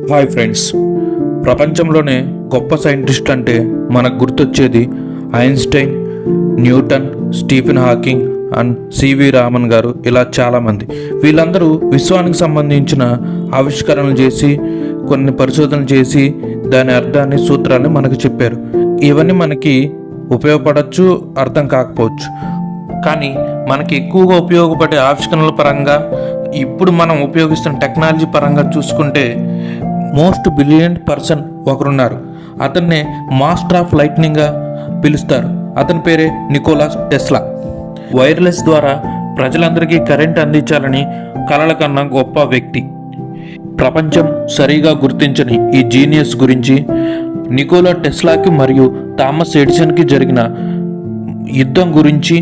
Hi friends, ప్రపంచంలోనే గొప్ప scientist అంటే మనకు గుర్తొచ్చేది Einstein, Newton, Stephen Hawking and C V Raman గారు. ఇలా చాలామంది. వీళ్ళందరూ విశ్వానికి సంబంధించిన ఆవిష్కరణలు చేసి, కొన్ని పరిశోధనలు చేసి దాని అర్థాన్ని, సూత్రాన్ని మనకు చెప్పారు. ఇవన్నీ మనకి ఉపయోగపడవచ్చు, అర్థం కాకపోవచ్చు. కానీ మనకి ఎక్కువగా ఉపయోగపడే ఆవిష్కరణల పరంగా, ఇప్పుడు మనం ఉపయోగిస్తున్న టెక్నాలజీ పరంగా చూసుకుంటే మోస్ట్ బ్రిలియంట్ పర్సన్ ఒకరున్నారు. అతన్నే మాస్టర్ ఆఫ్ లైట్నింగ్గా పిలుస్తారు. అతని పేరే నికోలా టెస్లా. వైర్లెస్ ద్వారా ప్రజలందరికీ కరెంట్ అందించాలని కలల కన్నా గొప్ప వ్యక్తి. ప్రపంచం సరిగా గుర్తించని ఈ జీనియస్ గురించి, నికోలా టెస్లాకి మరియు థామస్ ఎడిసన్కి జరిగిన యుద్ధం గురించి,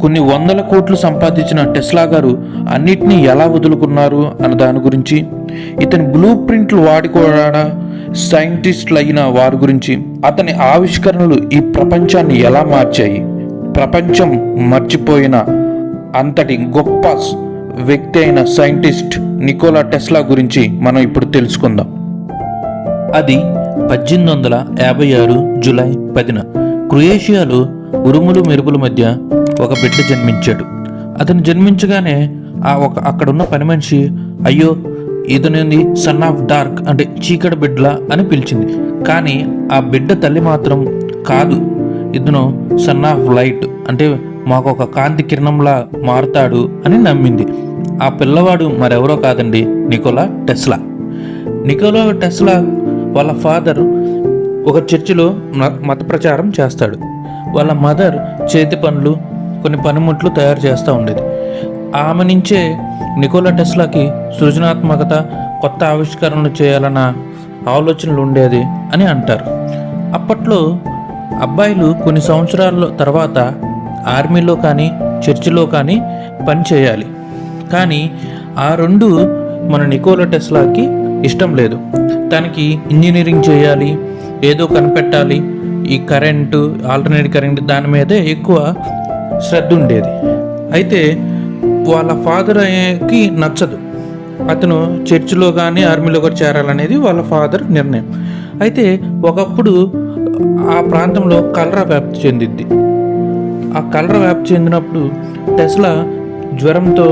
కొన్ని వందల కోట్లు సంపాదించిన టెస్లా గారు అన్నిటినీ ఎలా వదులుకున్నారు అన్న దాని గురించి, ఇతని బ్లూ ప్రింట్లు వాడి కూడా సైంటిస్టులు అయిన వారి గురించి, అతని ఆవిష్కరణలు ఈ ప్రపంచాన్ని ఎలా మార్చాయి, ప్రపంచం మర్చిపోయిన అంతటి గొప్ప వ్యక్తి అయిన సైంటిస్ట్ నికోలా టెస్లా గురించి మనం ఇప్పుడు తెలుసుకుందాం. అది 1856 జూలై 10న క్రొయేషియాలో ఉరుములు మెరుపుల మధ్య ఒక బిడ్డ జన్మించాడు. అతను జన్మించగానే అక్కడున్న పని మనిషి, అయ్యో ఇతనిది సన్ ఆఫ్ డార్క్ అంటే చీకటి బిడ్డలా అని పిలిచింది. కానీ ఆ బిడ్డ తల్లి మాత్రం కాదు, ఇతను సన్ ఆఫ్ లైట్ అంటే మాకు ఒక కాంతి కిరణంలా మారుతాడు అని నమ్మింది. ఆ పిల్లవాడు మరెవరో కాదండి, నికోలా టెస్లా. నికోలా టెస్లా వాళ్ళ ఫాదర్ ఒక చర్చిలో మత ప్రచారం చేస్తాడు. వాళ్ళ మదర్ చేతి పనులు, కొన్ని పనిముట్లు తయారు చేస్తూ ఉండేది. ఆమె నుంచే నికోలా టెస్లాకి సృజనాత్మకత, కొత్త ఆవిష్కరణలు చేయాలన్న ఆలోచనలు ఉండేది అని అంటారు. అప్పట్లో అబ్బాయిలు కొన్ని సంవత్సరాల తర్వాత ఆర్మీలో కానీ చర్చిలో కానీ పని చేయాలి. కానీ ఆ రెండు మన నికోలా టెస్లాకి ఇష్టం లేదు. తనకి ఇంజనీరింగ్ చేయాలి, ఏదో కనిపెట్టాలి, ఈ కరెంటు, ఆల్టర్నేట్ కరెంట్ దాని మీదే ఎక్కువ శ్రద్ధ ఉండేది. అయితే వాళ్ళ ఫాదర్కి నచ్చదు, అతను చర్చిలో కానీ ఆర్మీలో కూడా చేరాలనేది వాళ్ళ ఫాదర్ నిర్ణయం. అయితే ఒకప్పుడు ఆ ప్రాంతంలో కలరా వ్యాప్తి చెందిద్ది. ఆ కలరా వ్యాప్తి చెందినప్పుడు టెస్లా జ్వరంతో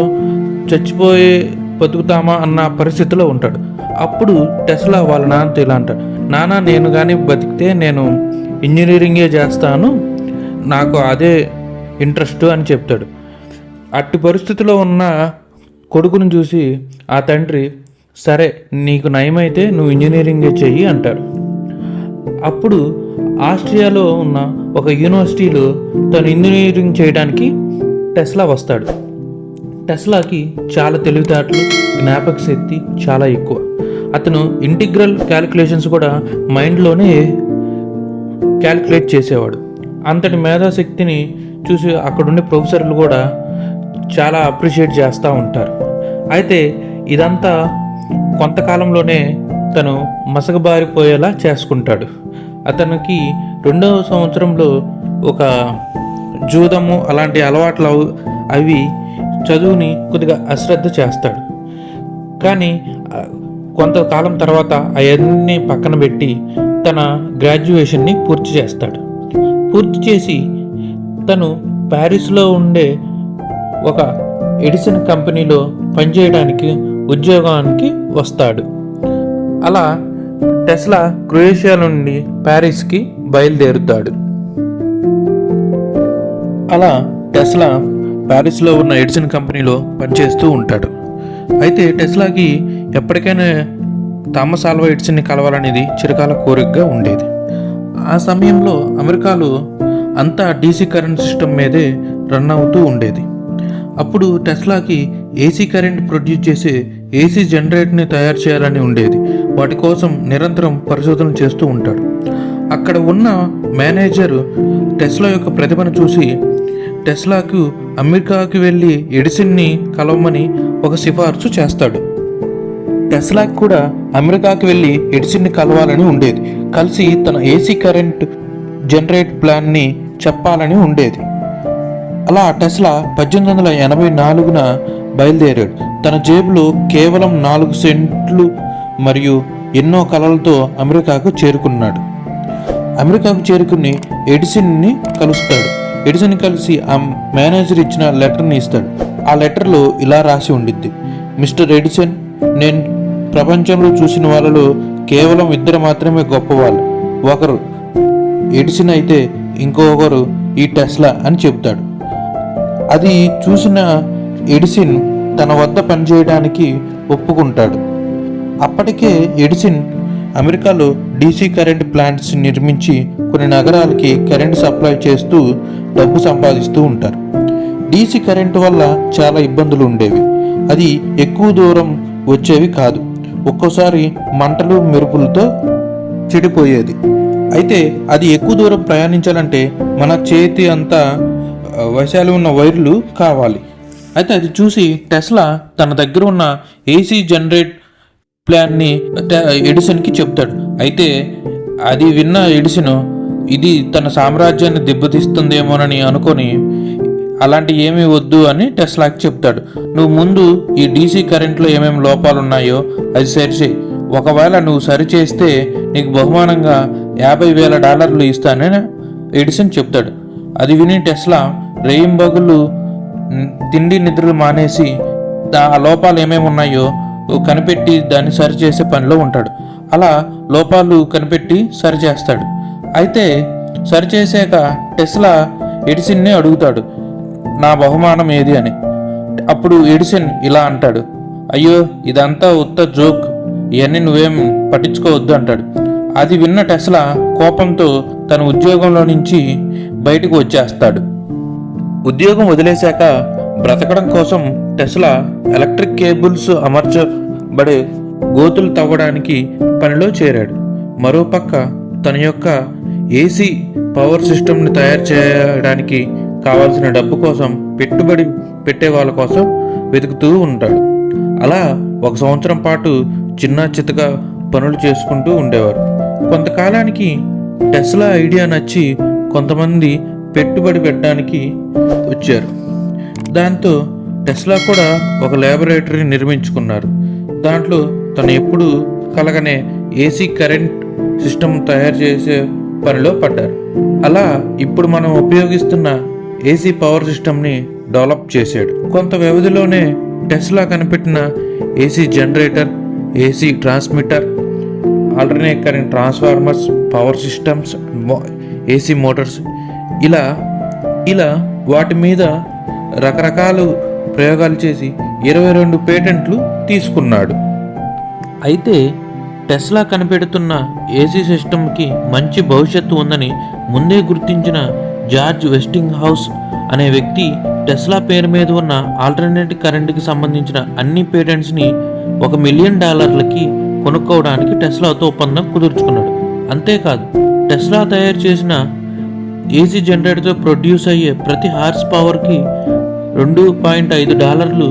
చచ్చిపోయే బతుకుతామా అన్న పరిస్థితిలో ఉంటాడు. అప్పుడు టెస్లా వాళ్ళ నాన్నతో ఇలా అంటాడు, నాన్న నేను కానీ బతికితే నేను ఇంజనీరింగే చేస్తాను, నాకు అదే ఇంట్రెస్ట్ అని చెప్తాడు. అట్టి పరిస్థితిలో ఉన్న కొడుకును చూసి ఆ తండ్రి, సరే నీకు నయమైతే నువ్వు ఇంజనీరింగే చెయ్యి అంటాడు. అప్పుడు ఆస్ట్రియాలో ఉన్న ఒక యూనివర్సిటీలో తను ఇంజనీరింగ్ చేయడానికి టెస్లా వస్తాడు. టెస్లాకి చాలా తెలివితేటలు, జ్ఞాపక శక్తి చాలా ఎక్కువ. అతను ఇంటిగ్రల్ క్యాలిక్యులేషన్స్ కూడా మైండ్లోనే క్యాలిక్యులేట్ చేసేవాడు. అంతటి మేధాశక్తిని చూసి అక్కడుండే ప్రొఫెసర్లు కూడా చాలా అప్రిషియేట్ చేస్తూ ఉంటారు. అయితే ఇదంతా కొంతకాలంలోనే తను మసకబారిపోయేలా చేసుకుంటాడు. అతనికి 2వ సంవత్సరంలో ఒక జూదము అలాంటి అలవాట్లు అవి చదువుని కొద్దిగా అశ్రద్ధ చేస్తాడు. కానీ కొంతకాలం తర్వాత అవన్నీ పక్కన పెట్టి తన గ్రాడ్యుయేషన్ని పూర్తి చేస్తాడు. పూర్తి చేసి తను ప్యారిస్లో ఉండే ఒక ఎడిసన్ కంపెనీలో పనిచేయడానికి ఉద్యోగానికి వస్తాడు. అలా టెస్లా క్రొయేషియా నుండి ప్యారిస్కి బయలుదేరుతాడు. అలా టెస్లా ప్యారిస్లో ఉన్న ఎడిసన్ కంపెనీలో పనిచేస్తూ ఉంటాడు. అయితే టెస్లాకి ఎప్పటికైనా థామస్ ఆల్వా ఎడిసన్ని కలవాలనేది చిరకాల కోరికగా ఉండేది. ఆ సమయంలో అమెరికాలో అంతా డీసీ కరెంట్ సిస్టమ్ మీదే రన్ అవుతూ ఉండేది. అప్పుడు టెస్లాకి ఏసీ కరెంట్ ప్రొడ్యూస్ చేసే ఏసీ జనరేటర్ని తయారు చేయాలని ఉండేది. వాటి కోసం నిరంతరం పరిశోధనలు చేస్తూ ఉంటాడు. అక్కడ ఉన్న మేనేజర్ టెస్లా యొక్క ప్రతిభను చూసి టెస్లాకు అమెరికాకి వెళ్ళి ఎడిసన్ని కలవమని ఒక సిఫార్సు చేస్తాడు. టెస్లాకి కూడా అమెరికాకి వెళ్ళి ఎడిసన్ని కలవాలని ఉండేది. కలిసి తన ఏసీ కరెంట్ జనరేట్ ప్లాన్ని చెప్పాలని ఉండేది. అలా టెస్లా 1884 బయలుదేరాడు. తన జేబులో కేవలం 4 సెంట్లు మరియు ఎన్నో కలలతో అమెరికాకు చేరుకున్నాడు. అమెరికాకు చేరుకుని ఎడిసన్ని కలుస్తాడు. ఎడిసన్ కలిసి ఆ మేనేజర్ ఇచ్చిన లెటర్ని ఇస్తాడు. ఆ లెటర్లో ఇలా రాసి ఉండిద్ది: మిస్టర్ ఎడిసన్, నేను ప్రపంచంలో చూసిన వాళ్ళలో కేవలం 2 మాత్రమే గొప్పవాళ్ళు. ఒకరు ఎడిసన్ అయితే ఇంకొకరు ఈ టెస్లా అని చెబుతాడు. అది చూసిన ఎడిసన్ తన వద్ద పనిచేయడానికి ఒప్పుకుంటాడు. అప్పటికే ఎడిసన్ అమెరికాలో డీసీ కరెంట్ ప్లాంట్స్ నిర్మించి కొన్ని నగరాలకి కరెంట్ సప్లై చేస్తూ డబ్బు సంపాదిస్తూ ఉంటారు. డీసీ కరెంటు వల్ల చాలా ఇబ్బందులు ఉండేవి. అది ఎక్కువ దూరం వచ్చేవి కాదు. ఒక్కోసారి మంటలు మెరుపులతో చెడిపోయేది. అయితే అది ఎక్కువ దూరం ప్రయాణించాలంటే మన చేతి అంతా వైశాలి ఉన్న వైర్లు కావాలి. అయితే అది చూసి టెస్లా తన దగ్గర ఉన్న ఏసీ జనరేట్ ప్లాన్ని ఎడిసన్కి చెప్తాడు. అయితే అది విన్న ఎడిసన్ ఇది తన సామ్రాజ్యాన్ని దెబ్బతీస్తుందేమోనని అనుకొని అలాంటి ఏమీ వద్దు అని టెస్లాకి చెప్తాడు. నువ్వు ముందు ఈ డీసీ కరెంట్లో ఏమేమి లోపాలు ఉన్నాయో అది సరిచేయి. ఒకవేళ నువ్వు సరిచేస్తే నీకు బహుమానంగా $50,000 ఇస్తానని ఎడిసన్ చెప్తాడు. అది విని టెస్లా రేయింబగళ్ళు తిండి నిద్రలు మానేసి ఆ లోపాలు ఏమేమి ఉన్నాయో కనిపెట్టి దాన్ని సరిచేసే పనిలో ఉంటాడు. అలా లోపాలు కనిపెట్టి సరిచేస్తాడు. అయితే సరిచేసాక టెస్లా ఎడిసన్ని అడుగుతాడు, నా బహుమానం ఏది అని. అప్పుడు ఎడిసన్ ఇలా అంటాడు, అయ్యో ఇదంతా ఉత్త జోక్, ఇవన్నీ నువ్వేం పట్టించుకోవద్దు అంటాడు. అది విన్న టెస్లా కోపంతో తన ఉద్యోగంలో నుంచి బయటకు వచ్చేస్తాడు. ఉద్యోగం వదిలేశాక బ్రతకడం కోసం టెస్లా ఎలక్ట్రిక్ కేబుల్స్ అమర్చబడే గోతులు తవ్వడానికి పనిలో చేరాడు. మరోపక్క తన యొక్క ఏసీ పవర్ సిస్టమ్ని తయారు చేయడానికి కావాల్సిన డబ్బు కోసం పెట్టుబడి పెట్టే వాళ్ళ కోసం వెతుకుతూ ఉంటాడు. అలా 1 సంవత్సరం పాటు చిన్న చితక పనులు చేసుకుంటూ ఉండేవారు. కొంతకాలానికి టెస్లా ఐడియా నచ్చి కొంతమంది పెట్టుబడి పెట్టడానికి వచ్చారు. దాంతో టెస్లా కూడా ఒక ల్యాబొరేటరీ నిర్మించుకున్నారు. దాంట్లో తను ఎప్పుడు కలగనే ఏసీ కరెంట్ సిస్టమ్ తయారు చేసే పనిలో పడ్డారు. అలా ఇప్పుడు మనం ఉపయోగిస్తున్న ఏసీ పవర్ సిస్టమ్ని డెవలప్ చేశాడు. కొంత వ్యవధిలోనే టెస్లా కనిపెట్టిన AC generator, AC transmitter, alternate current transformers, power systems, AC Motors ఇలా వాటి మీద రకరకాల ప్రయోగాలు చేసి 22 పేటెంట్లు తీసుకున్నాడు. అయితే టెస్లా కనిపెడుతున్న ఏసీ సిస్టమ్కి మంచి భవిష్యత్తు ఉందని ముందే గుర్తించిన జార్జ్ వెస్టింగ్ హౌస్ అనే వ్యక్తి టెస్లా పేరు మీద ఉన్న ఆల్టర్నేట్ కరెంట్కి సంబంధించిన అన్ని పేటెంట్స్ని $1 మిలియన్ కొనుక్కోవడానికి టెస్లాతో ఒప్పందం కుదుర్చుకున్నాడు. అంతేకాదు టెస్లా తయారు చేసిన ఏసీ జనరేటర్తో ప్రొడ్యూస్ అయ్యే ప్రతి హార్స్ పవర్కి $2.5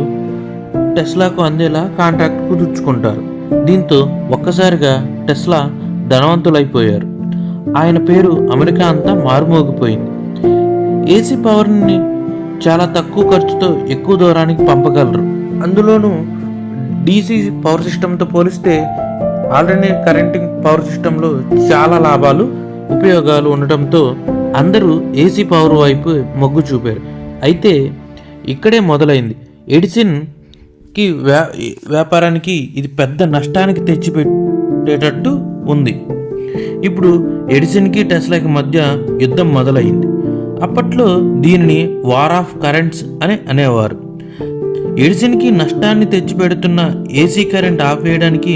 టెస్లాకు అందేలా కాంట్రాక్ట్ కుదుర్చుకుంటారు. దీంతో ఒక్కసారిగా టెస్లా ధనవంతులైపోయారు. ఆయన పేరు అమెరికా అంతా మారుమోగిపోయింది. ఏసీ పవర్ని చాలా తక్కువ ఖర్చుతో ఎక్కువ దూరానికి పంపగలరు. అందులోనూ డీసీ పవర్ సిస్టమ్తో పోలిస్తే ఆల్టర్నేట్ కరెంటింగ్ పవర్ సిస్టంలో చాలా లాభాలు, ఉపయోగాలు ఉండటంతో అందరూ ఏసీ పవర్ వైపు మొగ్గు చూపారు. అయితే ఇక్కడే మొదలైంది. ఎడిసన్కి వ్యాపారానికి ఇది పెద్ద నష్టానికి తెచ్చిపెట్టేటట్టు ఉంది. ఇప్పుడు ఎడిసన్కి టెస్లాకి మధ్య యుద్ధం మొదలైంది. అప్పట్లో దీనిని వార్ ఆఫ్ కరెంట్స్ అని అనేవారు. ఎడిసన్కి నష్టాన్ని తెచ్చిపెడుతున్న ఏసీ కరెంట్ ఆపేయడానికి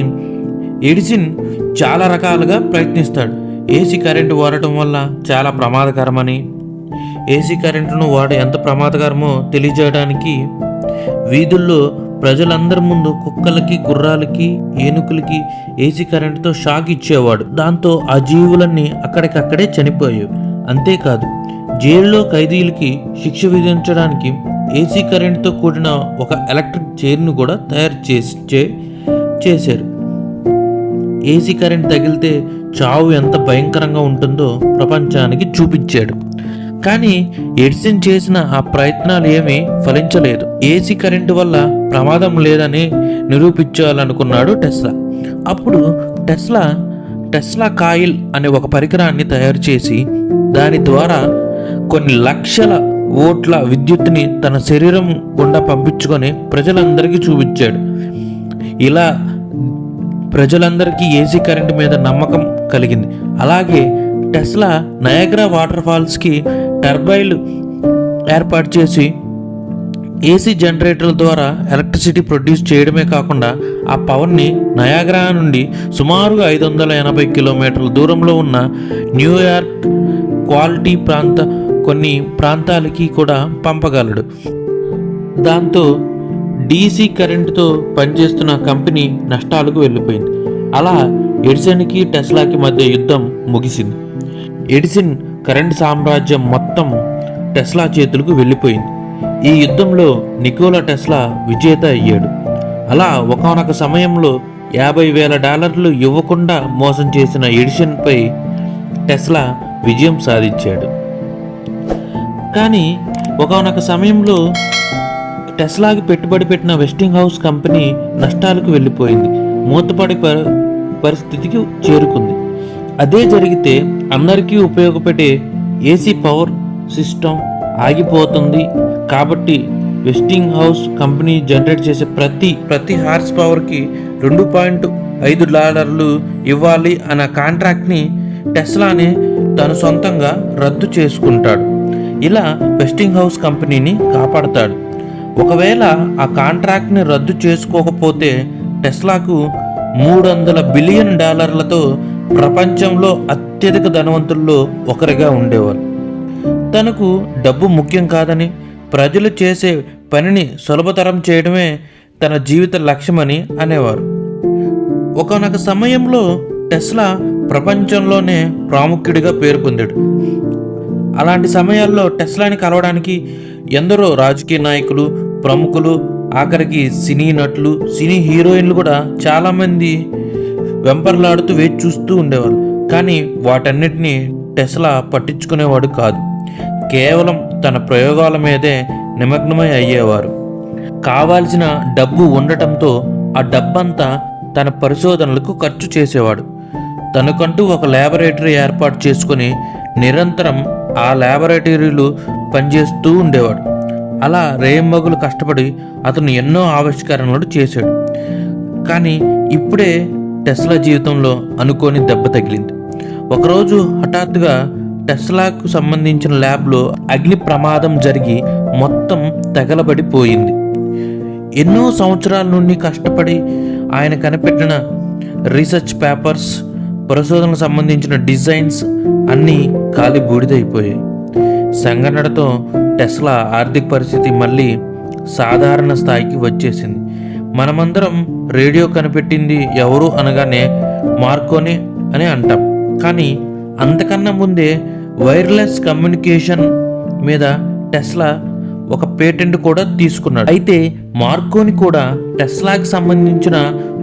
ఎడిసన్ చాలా రకాలుగా ప్రయత్నిస్తాడు. ఏసీ కరెంటు వాడటం వల్ల చాలా ప్రమాదకరమని, ఏసీ కరెంటును ఎంత ప్రమాదకరమో తెలియజేయడానికి వీధుల్లో ప్రజలందరి ముందు కుక్కలకి, గుర్రాలకి, ఏనుగులకి ఏసీ కరెంటుతో షాక్ ఇచ్చేవాడు. దాంతో ఆ జీవులన్నీ అక్కడికక్కడే చనిపోయాయి. అంతేకాదు జైల్లో ఖైదీలకి శిక్ష విధించడానికి ఏసీ కరెంటుతో కూడిన ఒక ఎలక్ట్రిక్ చైర్ను కూడా తయారు చేశారు. ఏసీ కరెంట్ తగిలితే చావు ఎంత భయంకరంగా ఉంటుందో ప్రపంచానికి చూపించాడు. కానీ ఎడిసన్ చేసిన ఆ ప్రయత్నాలు ఏమీ ఫలించలేదు. ఏసీ కరెంటు వల్ల ప్రమాదం లేదని నిరూపించాలనుకున్నాడు టెస్లా. అప్పుడు టెస్లా కాయిల్ అనే ఒక పరికరాన్ని తయారు చేసి దాని ద్వారా కొన్ని లక్షల వోల్ట్ల విద్యుత్తుని తన శరీరం గుండా పంపించుకొని ప్రజలందరికీ చూపించాడు. ఇలా ప్రజలందరికీ ఏసీ కరెంటు మీద నమ్మకం కలిగింది. అలాగే టెస్లా నయాగ్రా వాటర్ ఫాల్స్కి టర్బైన్లు ఏర్పాటు చేసి ఏసీ జనరేటర్ల ద్వారా ఎలక్ట్రిసిటీ ప్రొడ్యూస్ చేయడమే కాకుండా ఆ పవర్ని నయాగ్రా నుండి సుమారుగా 580 కిలోమీటర్ల దూరంలో ఉన్న న్యూయార్క్ క్వాలిటీ కొన్ని ప్రాంతాలకి కూడా పంపగలడు. దాంతో డీసీ కరెంటుతో పనిచేస్తున్న కంపెనీ నష్టాలకు వెళ్ళిపోయింది. అలా ఎడిసన్కి టెస్లాకి మధ్య యుద్ధం ముగిసింది. ఎడిసన్ కరెంట్ సామ్రాజ్యం మొత్తం టెస్లా చేతులకు వెళ్ళిపోయింది. ఈ యుద్ధంలో నికోలా టెస్లా విజేత అయ్యాడు. అలా ఒకానొక సమయంలో $50,000 ఇవ్వకుండా మోసం చేసిన ఎడిసన్పై టెస్లా విజయం సాధించాడు. కానీ ఒకానొక సమయంలో టెస్లాకి పెట్టుబడి పెట్టిన వెస్టింగ్ హౌస్ కంపెనీ నష్టాలకు వెళ్ళిపోయింది. మూతపడి పరిస్థితికి చేరుకుంది. అదే జరిగితే అందరికీ ఉపయోగపడే ఏసీ పవర్ సిస్టమ్ ఆగిపోతుంది. కాబట్టి వెస్టింగ్ హౌస్ కంపెనీ జనరేట్ చేసే ప్రతి హార్స్ పవర్కి $2.5 ఇవ్వాలి అన్న కాంట్రాక్ట్ని టెస్లానే తను సొంతంగా రద్దు చేసుకుంటాడు. ఇలా వెస్టింగ్ హౌస్ కంపెనీని కాపాడతాడు. ఒకవేళ ఆ కాంట్రాక్ట్ని రద్దు చేసుకోకపోతే టెస్లాకు $300 బిలియన్ ప్రపంచంలో అత్యధిక ధనవంతుల్లో ఒకరిగా ఉండేవారు. తనకు డబ్బు ముఖ్యం కాదని, ప్రజలు చేసే పనిని సులభతరం చేయడమే తన జీవిత లక్ష్యమని అనేవారు. ఒకానొక సమయంలో టెస్లా ప్రపంచంలోనే ప్రాముఖ్యుడిగా పేరు పొందాడు. అలాంటి సమయాల్లో టెస్లాని కలవడానికి ఎందరో రాజకీయ నాయకులు, ప్రముఖులు, ఆఖరికి సినీ నటులు, సినీ హీరోయిన్లు కూడా చాలామంది వెంపర్లాడుతూ వేచి చూస్తూ ఉండేవారు. కానీ వాటన్నిటినీ టెస్లా పట్టించుకునేవాడు కాదు. కేవలం తన ప్రయోగాల మీదే నిమగ్నమై అయ్యేవారు. కావాల్సిన డబ్బు ఉండటంతో ఆ డబ్బంతా తన పరిశోధనలకు ఖర్చు చేసేవాడు. తనకంటూ ఒక ల్యాబొరేటరీ ఏర్పాటు చేసుకుని నిరంతరం ఆ ల్యాబొరేటరీలు పనిచేస్తూ ఉండేవాడు. అలా రేయింబగలు కష్టపడి అతను ఎన్నో ఆవిష్కరణలు చేశాడు. కానీ ఇప్పుడే టెస్లా జీవితంలో అనుకోని దెబ్బ తగిలింది. ఒకరోజు హఠాత్తుగా టెస్లాకు సంబంధించిన ల్యాబ్లో అగ్ని ప్రమాదం జరిగి మొత్తం తగలబడిపోయింది. ఎన్నో సంవత్సరాల నుండి కష్టపడి ఆయన కనిపెట్టిన రీసెర్చ్ పేపర్స్, పరిశోధనకు సంబంధించిన డిజైన్స్ అన్నీ కాలి బూడిదైపోయాయి. సంఘటనతో టెస్లా ఆర్థిక పరిస్థితి మళ్ళీ సాధారణ స్థాయికి వచ్చేసింది. మనమందరం రేడియో కనిపెట్టింది ఎవరు అనగానే మార్కోని అని అంటాం. కానీ అంతకన్నా ముందే వైర్లెస్ కమ్యూనికేషన్ మీద టెస్లా ఒక పేటెంట్ కూడా తీసుకున్నాడు. అయితే మార్కోని కూడా టెస్లాకి సంబంధించిన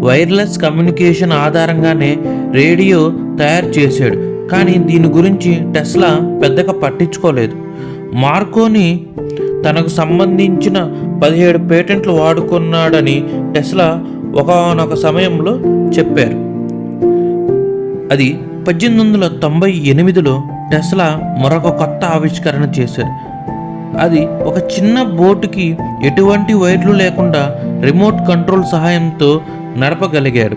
వైర్లెస్ కమ్యూనికేషన్ ఆధారంగానే రేడియో తయారు చేశాడు. కానీ దీని గురించి టెస్లా పెద్దగా పట్టించుకోలేదు. మార్కోని తనకు సంబంధించిన 17 పేటెంట్లు వాడుకున్నాడని టెస్లా ఒకనొక సమయంలో చెప్పారు. అది 1898లో టెస్లా మరొక కొత్త ఆవిష్కరణ చేశారు. అది ఒక చిన్న బోటుకి ఎటువంటి వైర్లు లేకుండా రిమోట్ కంట్రోల్ సహాయంతో నడపగలిగాడు.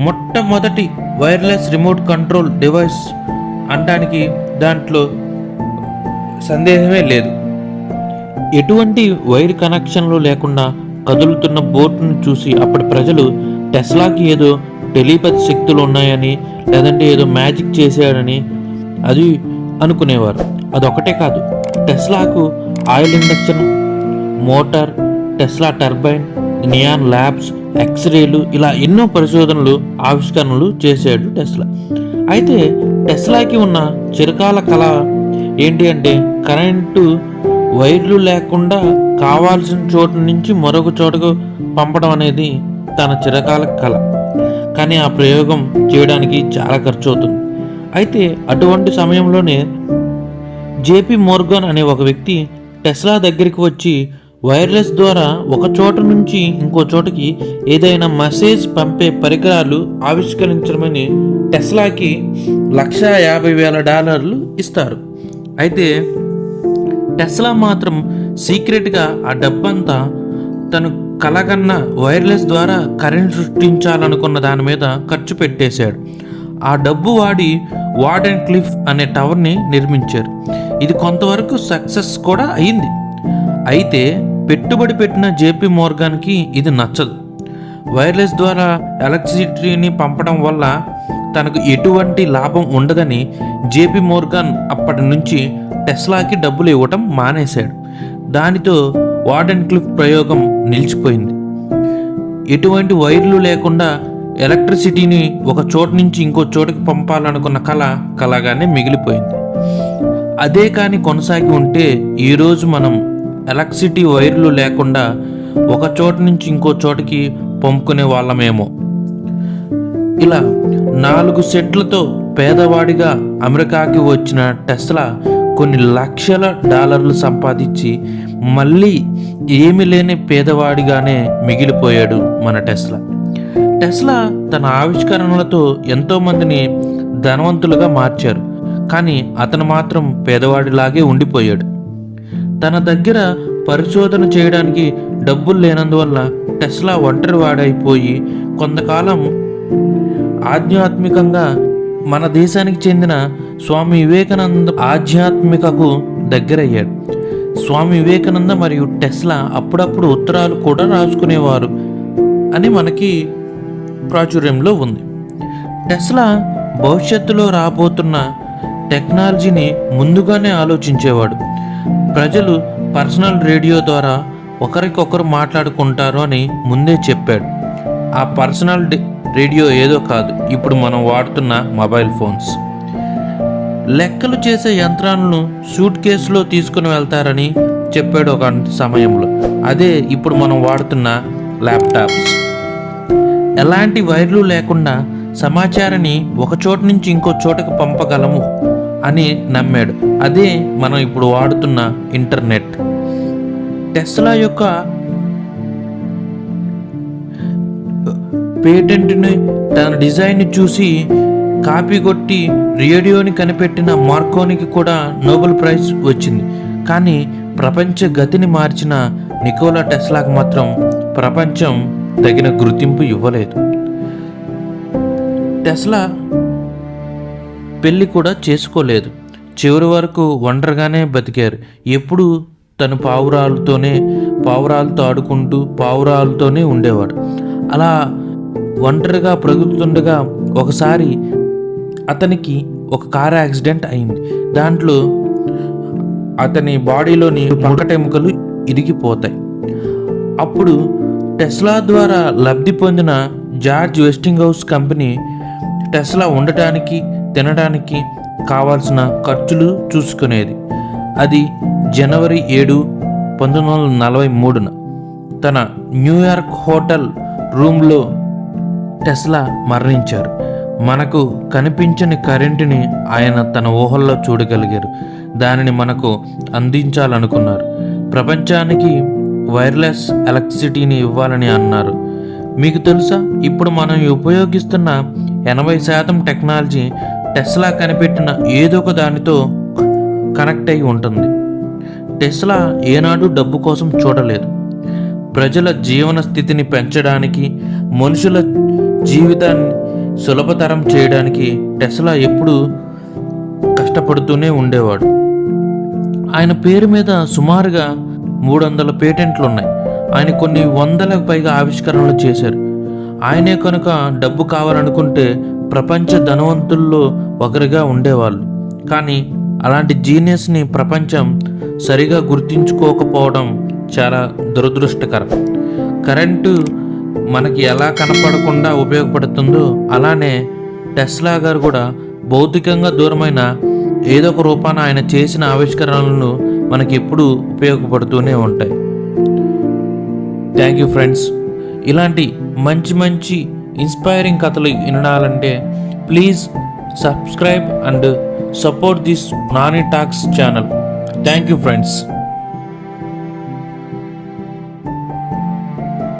మొట్టమొదటి వైర్లెస్ రిమోట్ కంట్రోల్ డివైస్ అనడానికి దాంట్లో సందేహమే లేదు. ఎటువంటి వైర్ కనెక్షన్లు లేకుండా కదులుతున్న బోట్ను చూసి అప్పటి ప్రజలు టెస్లాకి ఏదో టెలిపతి శక్తులు ఉన్నాయని, లేదంటే ఏదో మ్యాజిక్ చేశాడని అది అనుకునేవారు. అదొకటే కాదు, టెస్లాకు ఆయిల్ induction motor, Tesla turbine, neon labs, ఎక్స్రేలు ఇలా ఎన్నో పరిశోధనలు, ఆవిష్కరణలు చేశాడు టెస్లా. అయితే టెస్లాకి ఉన్న చిరకాల కళ ఏంటి అంటే కరెంటు వైర్లు లేకుండా కావాల్సిన చోటు నుంచి మరొక చోటుకు పంపడం అనేది తన చిరకాల కళ. కానీ ఆ ప్రయోగం చేయడానికి చాలా ఖర్చు అవుతుంది. అయితే అటువంటి సమయంలోనే జేపీ మోర్గాన్ అనే ఒక వ్యక్తి టెస్లా దగ్గరికి వచ్చి వైర్లెస్ ద్వారా ఒక చోట నుంచి ఇంకో చోటకి ఏదైనా మెసేజ్ పంపే పరికరాలు ఆవిష్కరించమని టెస్లాకి $150,000 ఇస్తారు. అయితే టెస్లా మాత్రం సీక్రెట్గా ఆ డబ్బంతా తను కలగన్న వైర్లెస్ ద్వారా కరెంట్ సృష్టించాలనుకున్న దాని మీద ఖర్చు పెట్టేశాడు. ఆ డబ్బు వాడి వార్డెన్ క్లిఫ్ అనే టవర్ని నిర్మించారు. ఇది కొంతవరకు సక్సెస్ కూడా అయింది. అయితే పెట్టుబడి పెట్టిన జేపీ మోర్గాన్కి ఇది నచ్చదు. వైర్లెస్ ద్వారా ఎలక్ట్రిసిటీని పంపడం వల్ల తనకు ఎటువంటి లాభం ఉండదని జేపీ మోర్గాన్ అప్పటి నుంచి టెస్లాకి డబ్బులు ఇవ్వటం మానేశాడు. దానితో వార్డెన్ క్లిఫ్ ప్రయోగం నిలిచిపోయింది. ఎటువంటి వైర్లు లేకుండా ఎలక్ట్రిసిటీని ఒక చోటు నుంచి ఇంకో చోటుకి పంపాలనుకున్న కలగానే మిగిలిపోయింది. అదే కానీ కొనసాగి ఉంటే ఈరోజు మనం ఎలక్ట్రిసిటీ వైర్లు లేకుండా ఒక చోటు నుంచి ఇంకో చోటుకి పంపుకునే వాళ్ళమేమో. ఇలా 4 సెంట్లతో పేదవాడిగా అమెరికాకి వచ్చిన టెస్లా కొన్ని $1,00,000 సంపాదించి మళ్ళీ ఏమీ లేని పేదవాడిగానే మిగిలిపోయాడు మన టెస్లా తన ఆవిష్కరణలతో ఎంతోమందిని ధనవంతులుగా మార్చారు. కానీ అతను మాత్రం పేదవాడిలాగే ఉండిపోయాడు. తన దగ్గర పరిశోధన చేయడానికి డబ్బులు లేనందువల్ల టెస్లా ఒంటరివాడైపోయి కొంతకాలం ఆధ్యాత్మికంగా మన దేశానికి చెందిన స్వామి వివేకానంద ఆధ్యాత్మికకు దగ్గరయ్యాడు. స్వామి వివేకానంద మరియు టెస్లా అప్పుడప్పుడు ఉత్తరాలు కూడా రాసుకునేవారు అని మనకి ప్రాచుర్యంలో ఉంది. టెస్లా భవిష్యత్తులో రాబోతున్న టెక్నాలజీని ముందుగానే ఆలోచించేవాడు. ప్రజలు పర్సనల్ రేడియో ద్వారా ఒకరికొకరు మాట్లాడుకుంటారు అని ముందే చెప్పాడు. ఆ పర్సనల్ రేడియో ఏదో కాదు, ఇప్పుడు మనం వాడుతున్న మొబైల్ ఫోన్స్. లెక్కలు చేసే యంత్రాలను సూట్ కేసులో తీసుకుని వెళ్తారని చెప్పాడు ఒక సమయంలో. అదే ఇప్పుడు మనం వాడుతున్న ల్యాప్టాప్స్. ఎలాంటి వైర్లు లేకుండా సమాచారాన్ని ఒక చోటు నుంచి ఇంకో చోటకు పంపగలము అని నమ్మాడు. అదే మనం ఇప్పుడు వాడుతున్న ఇంటర్నెట్. టెస్లా యొక్క పేటెంట్ని తన డిజైన్ని చూసి కాపీ కొట్టి రేడియోని కనిపెట్టిన మార్కోనికి కూడా నోబెల్ ప్రైజ్ వచ్చింది. కానీ ప్రపంచ గతిని మార్చిన నికోలా టెస్లాకు మాత్రం ప్రపంచం తగిన గుర్తింపు ఇవ్వలేదు. టెస్లా పెళ్ళి కూడా చేసుకోలేదు. చివరి వరకు ఒంటరిగానే బతికారు. ఎప్పుడు తను పావురాలతో ఆడుకుంటూ పావురాలతోనే ఉండేవాడు. అలా ఒంటరిగా బ్రతుకుతుండగా ఒకసారి అతనికి ఒక కారు యాక్సిడెంట్ అయింది. దాంట్లో అతని బాడీలోని పక్కటెముకలు ఇరిగిపోతాయి. అప్పుడు టెస్లా ద్వారా లబ్ధి పొందిన జార్జ్ వెస్టింగ్హౌస్ కంపెనీ టెస్లా ఉండటానికి తినడానికి కావాల్సిన ఖర్చులు చూసుకునేది. అది జనవరి 7, 1943 తన న్యూయార్క్ హోటల్ రూమ్లో టెస్లా మరణించారు. మనకు కనిపించని కరెంటుని ఆయన తన ఊహల్లో చూడగలిగారు. దానిని మనకు అందించాలనుకున్నారు. ప్రపంచానికి వైర్లెస్ ఎలక్ట్రిసిటీని ఇవ్వాలని అన్నారు. మీకు తెలుసా, ఇప్పుడు మనం ఉపయోగిస్తున్న 80% టెక్నాలజీ టెస్లా కనిపెట్టిన ఏదో ఒక దానితో కనెక్ట్ అయి ఉంటుంది. టెస్లా ఏనాడు డబ్బు కోసం చూడలేదు. ప్రజల జీవన స్థితిని పెంచడానికి, మనుషుల జీవితాన్ని సులభతరం చేయడానికి టెస్లా ఎప్పుడూ కష్టపడుతూనే ఉండేవాడు. ఆయన పేరు మీద సుమారుగా 300 పేటెంట్లు ఉన్నాయి. ఆయన కొన్ని 100లకు పైగా ఆవిష్కరణలు చేశారు. ఆయనే కనుక డబ్బు కావాలనుకుంటే ప్రపంచ ధనవంతుల్లో ఒకరిగా ఉండేవాళ్ళు. కానీ అలాంటి జీనియస్ని ప్రపంచం సరిగా గుర్తించుకోకపోవడం చాలా దురదృష్టకరం. కరెంటు మనకి ఎలా కనపడకుండా ఉపయోగపడుతుందో అలానే టెస్లా గారు కూడా భౌతికంగా దూరమైన ఏదో ఒక రూపాన ఆయన చేసిన ఆవిష్కరణలను మనకి ఎప్పుడూ ఉపయోగపడుతూనే ఉంటాయి. Thank you friends. ఇలాంటి మంచి ఇన్స్పైరింగ్ కథలు వినాలంటే please subscribe and support this Nani Talks channel. Thank you, friends.